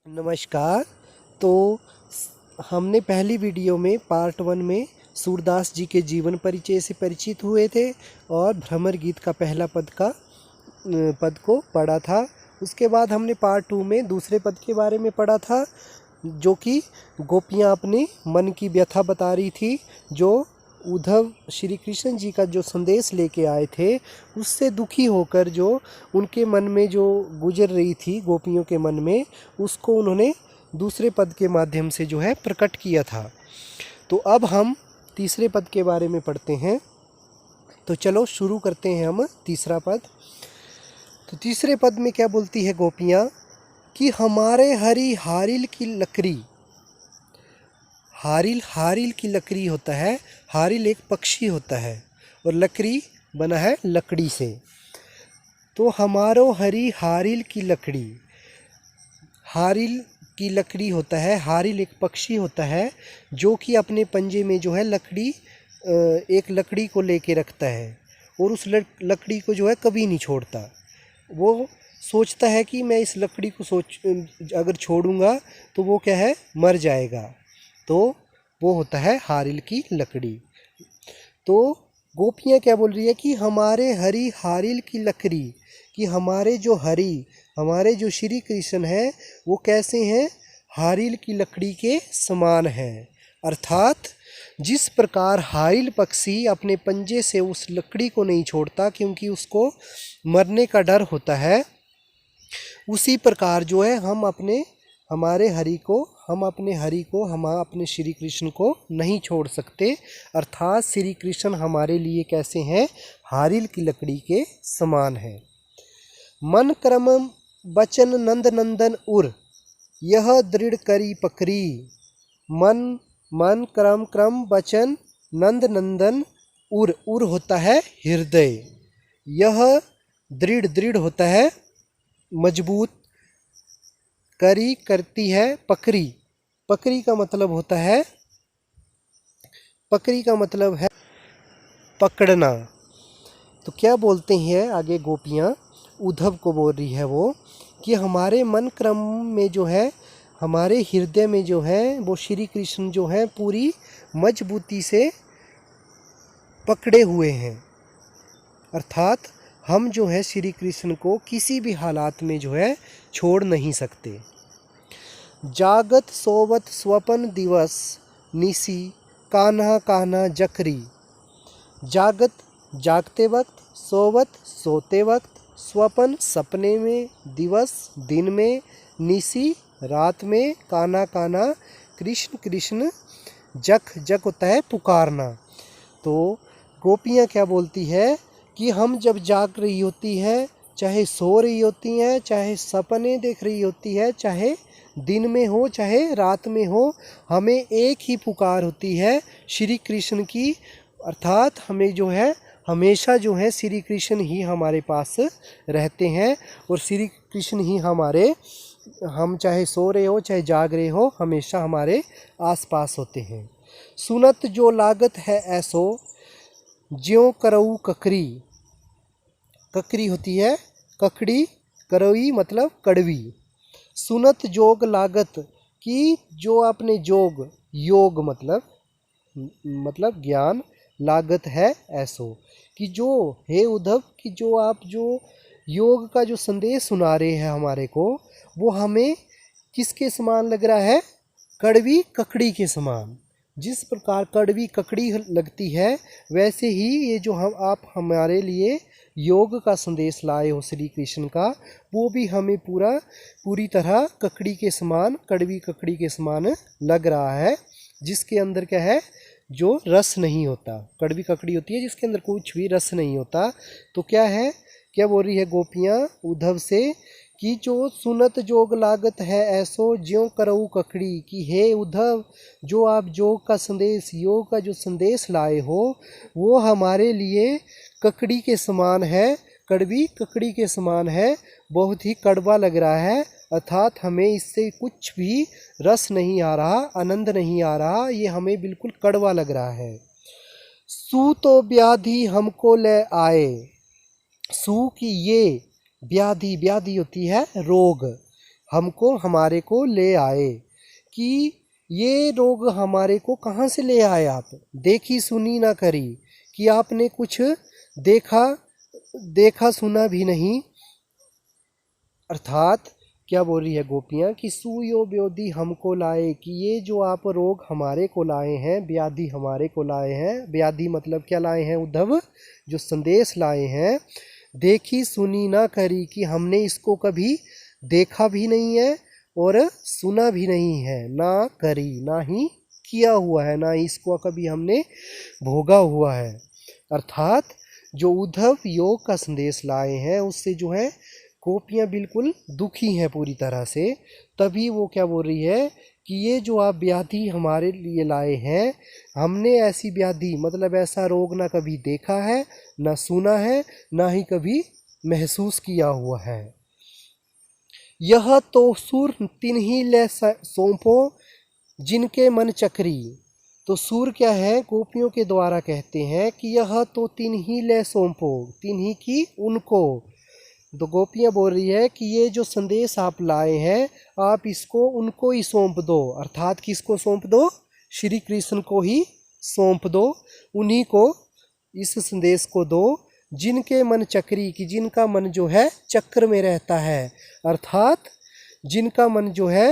नमस्कार। तो हमने पहली वीडियो में पार्ट 1 में सूरदास जी के जीवन परिचय से परिचित हुए थे और भ्रमर गीत का पहला पद को पढ़ा था। उसके बाद हमने पार्ट 2 में दूसरे पद के बारे में पढ़ा था, जो कि गोपियाँ अपने मन की व्यथा बता रही थी, जो उद्धव श्री कृष्ण जी का जो संदेश लेके आए थे उससे दुखी होकर जो उनके मन में जो गुजर रही थी गोपियों के मन में, उसको उन्होंने दूसरे पद के माध्यम से जो है प्रकट किया था। तो अब हम तीसरे पद के बारे में पढ़ते हैं। तो चलो शुरू करते हैं हम तीसरा पद। तो तीसरे पद में क्या बोलती है गोपियाँ कि हमारे हरी हारिल की लकड़ी, हारिल की लकड़ी होता है, हारिल एक पक्षी होता है और लकड़ी बना है लकड़ी से। तो हमारो हरी हारिल की लकड़ी, हारिल की लकड़ी होता है, हारिल एक पक्षी होता है जो कि अपने पंजे में जो है लकड़ी, एक लकड़ी को लेके रखता है और उस लकड़ी को जो है कभी नहीं छोड़ता। वो सोचता है कि मैं इस लकड़ी को अगर छोड़ूंगा तो वो क्या है, मर जाएगा। तो वो होता है हारिल की लकड़ी। तो गोपियाँ क्या बोल रही है कि हमारे हरी हारिल की लकड़ी, कि हमारे जो श्री कृष्ण हैं वो कैसे हैं, हारिल की लकड़ी के समान हैं। अर्थात जिस प्रकार हारिल पक्षी अपने पंजे से उस लकड़ी को नहीं छोड़ता क्योंकि उसको मरने का डर होता है, उसी प्रकार जो है हम अपने श्री कृष्ण को नहीं छोड़ सकते। अर्थात श्री कृष्ण हमारे लिए कैसे हैं, हारिल की लकड़ी के समान है। मन क्रम बचन नंद नंदन उर, यह दृढ़ करी पकड़ी। मन क्रम बचन नंद नंदन उर होता है हृदय, यह दृढ़ होता है मजबूत, करी करती है पकड़ी का मतलब होता है, पकड़ना। तो क्या बोलते हैं आगे गोपियाँ, उद्धव को बोल रही है वो कि हमारे मन क्रम में जो है, हमारे हृदय में जो है वो श्री कृष्ण जो है पूरी मजबूती से पकड़े हुए हैं। अर्थात हम जो है श्री कृष्ण को किसी भी हालात में जो है छोड़ नहीं सकते। जागत सोवत स्वपन दिवस निसी, कान्हा कान्हा जकरी। जागत जागते वक्त, सोवत सोते वक्त, स्वपन सपने में, दिवस दिन में, निसी रात में, कान्हा कान्हा कृष्ण कृष्ण, जक होता है पुकारना। तो गोपियाँ क्या बोलती है कि हम जब जाग रही होती है, चाहे सो रही होती हैं, चाहे सपने देख रही होती है, चाहे दिन में हो चाहे रात में हो, हमें एक ही पुकार होती है श्री कृष्ण की। अर्थात हमें जो है हमेशा जो है श्री कृष्ण ही हमारे पास रहते हैं और श्री कृष्ण ही हम चाहे सो रहे हो चाहे जाग रहे हो हमेशा हमारे आसपास होते हैं। सुनत जो लागत है ऐसो, ज्यों करऊ ककरी। ककरी होती है ककड़ी, करई मतलब कड़वी। सुनत जोग लागत, कि जो आपने योग मतलब ज्ञान, लागत है ऐसो, कि जो हे उद्धव, कि जो आप जो योग का जो संदेश सुना रहे हैं हमारे को, वो हमें किसके समान लग रहा है, कड़वी ककड़ी के समान। जिस प्रकार कड़वी ककड़ी लगती है वैसे ही ये जो आप हमारे लिए योग का संदेश लाए हो श्री कृष्ण का, वो भी हमें पूरी तरह ककड़ी के समान, कड़वी ककड़ी के समान लग रहा है, जिसके अंदर क्या है, जो रस नहीं होता। कड़वी ककड़ी होती है जिसके अंदर कुछ भी रस नहीं होता। तो क्या बोल रही है गोपियाँ उद्धव से कि जो सुनत जोग लागत है ऐसो, ज्यों करऊ ककड़ी, कि हे उद्धव, जो आप योग का जो संदेश लाए हो वो हमारे लिए ककड़ी के समान है, कड़वी ककड़ी के समान है, बहुत ही कड़वा लग रहा है। अर्थात हमें इससे कुछ भी रस नहीं आ रहा, आनंद नहीं आ रहा, ये हमें बिल्कुल कड़वा लग रहा है। सू तो व्याधि हमको ले आए, सू की ये व्याधि होती है रोग, हमको हमारे को ले आए। कि ये रोग हमारे को कहाँ से ले आए आप, देखी सुनी ना करी, कि आपने कुछ देखा सुना भी नहीं। अर्थात क्या बोल रही है गोपियाँ कि सुयो व्योधि हमको लाए, कि ये जो आप रोग हमारे को लाए हैं, व्याधि हमारे को लाए हैं। व्याधि मतलब क्या लाए हैं उद्धव, जो संदेश लाए हैं, देखी सुनी ना करी, कि हमने इसको कभी देखा भी नहीं है और सुना भी नहीं है, ना करी, ना ही किया हुआ है, ना इसको कभी हमने भोगा हुआ है। अर्थात जो उद्धव योग का संदेश लाए हैं उससे जो है गोपियाँ बिल्कुल दुखी हैं पूरी तरह से। तभी वो क्या बोल रही है कि ये जो आप व्याधि हमारे लिए लाए हैं, हमने ऐसी व्याधि मतलब ऐसा रोग ना कभी देखा है, ना सुना है, ना ही कभी महसूस किया हुआ है। यह तो सुर तिन्ही ले सौंपो जिनके मन चक्री। तो सुर क्या है, गोपियों के द्वारा कहते हैं कि यह तो तिन्ही ले सौंपो, तिन्ही की उनको। तो गोपियाँ बोल रही है कि ये जो संदेश आप लाए हैं, आप इसको उनको ही सौंप दो। अर्थात किसको सौंप दो, श्री कृष्ण को ही सौंप दो, उन्हीं को इस संदेश को दो। जिनके मन चक्री, की जिनका मन जो है चक्र में रहता है। अर्थात जिनका मन जो है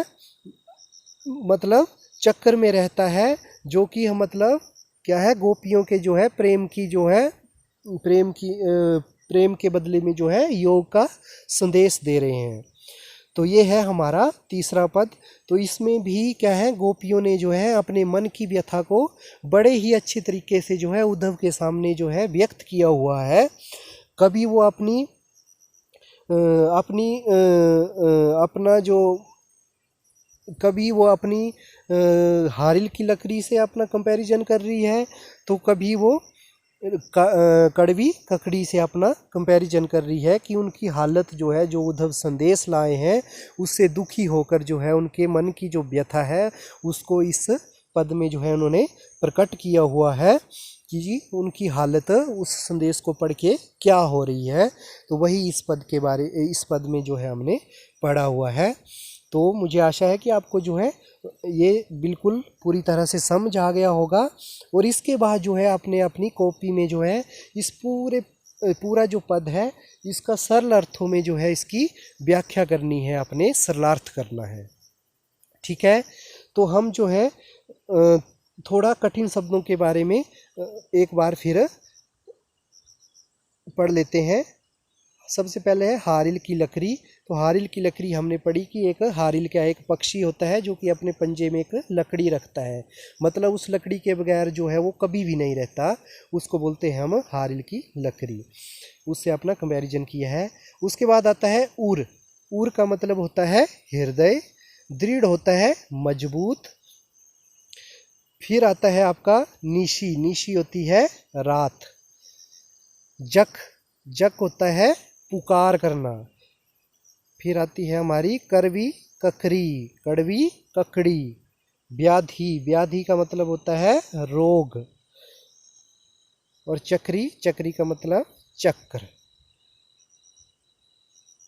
मतलब चक्र में रहता है, जो कि मतलब क्या है, गोपियों के जो है प्रेम की जो है प्रेम के बदले में जो है योग का संदेश दे रहे हैं। तो ये है हमारा तीसरा पद। तो इसमें भी क्या है, गोपियों ने जो है अपने मन की व्यथा को बड़े ही अच्छे तरीके से जो है उद्धव के सामने जो है व्यक्त किया हुआ है। कभी वो कभी वो अपनी हारिल की लकड़ी से अपना कंपैरिजन कर रही है, तो कभी वो कड़वी ककड़ी से अपना कंपैरिजन कर रही है, कि उनकी हालत जो है, जो उद्धव संदेश लाए हैं उससे दुखी होकर जो है उनके मन की जो व्यथा है उसको इस पद में जो है उन्होंने प्रकट किया हुआ है कि जी उनकी हालत उस संदेश को पढ़ के क्या हो रही है। तो वही इस पद में जो है हमने पढ़ा हुआ है। तो मुझे आशा है कि आपको जो है ये बिल्कुल पूरी तरह से समझ आ गया होगा। और इसके बाद जो है आपने अपनी कॉपी में जो है इस पूरा जो पद है इसका सरल अर्थों में जो है इसकी व्याख्या करनी है, अपने सरलार्थ करना है। ठीक है, तो हम जो है थोड़ा कठिन शब्दों के बारे में एक बार फिर पढ़ लेते हैं। सबसे पहले है हारिल की लकड़ी। तो हारिल की लकड़ी हमने पढ़ी कि एक हारिल क्या है, एक पक्षी होता है जो कि अपने पंजे में एक लकड़ी रखता है, मतलब उस लकड़ी के बगैर जो है वो कभी भी नहीं रहता, उसको बोलते हैं हम हारिल की लकड़ी। उससे अपना कंपैरिजन किया है। उसके बाद आता है उर। उर का मतलब होता है हृदय, दृढ़ होता है मजबूत। फिर आता है आपका निशी। निशी होती है रात। जक। जक होता है पुकार करना। फिर आती है हमारी करवी ककरी, कड़वी ककड़ी। व्याधि। व्याधि का मतलब होता है रोग। और चक्री। चक्री का मतलब चक्र।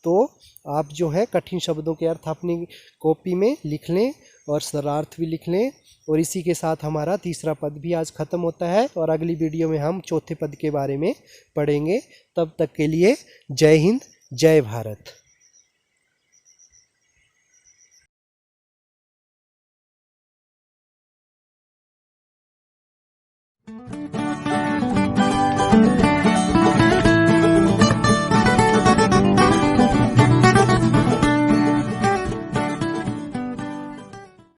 तो आप जो है कठिन शब्दों के अर्थ अपनी कॉपी में लिख लें और सरलार्थ भी लिख लें। और इसी के साथ हमारा तीसरा पद भी आज ख़त्म होता है और अगली वीडियो में हम चौथे पद के बारे में पढ़ेंगे। तब तक के लिए जय हिंद, जय भारत।